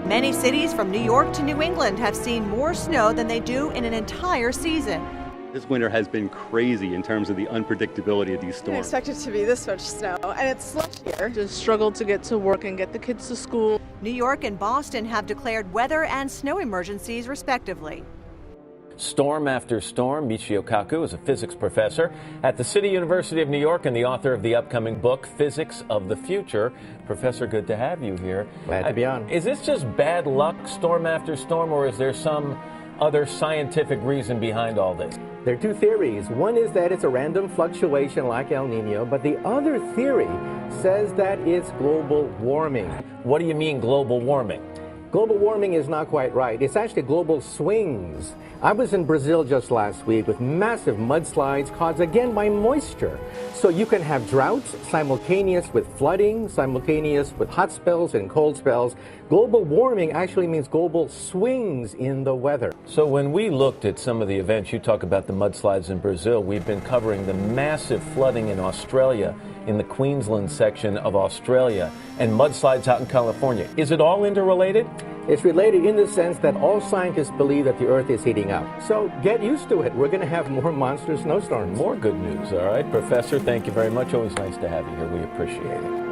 Many cities from New York to New England have seen more snow than they do in an entire season. This winter has been crazy in terms of the unpredictability of these storms. I didn't expect it to be this much snow, and it's slush here. Just struggle to get to work and get the kids to school. New York and Boston have declared weather and snow emergencies, respectively. Storm after storm. Michio Kaku is a physics professor at the City University of New York and the author of the upcoming book, Physics of the Future. Professor, good to have you here. Glad to be on. Is this just bad luck, storm after storm, or is there some other scientific reason behind all this? There are two theories. One is that it's a random fluctuation like El Nino, but the other theory says that it's global warming. What do you mean global warming? Global warming is not quite right. It's actually global swings. I was in Brazil just last week with massive mudslides caused again by moisture. So you can have droughts simultaneous with flooding, simultaneous with hot spells and cold spells. Global warming actually means global swings in the weather. So when we looked at some of the events, you talk about the mudslides in Brazil, we've been covering the massive flooding in Australia, in the Queensland section of Australia, and mudslides out in California. Is it all interrelated? It's related in the sense that all scientists believe that the Earth is heating up. So get used to it. We're going to have more monster snowstorms. More good news, all right? Professor, thank you very much. Always nice to have you here. We appreciate it.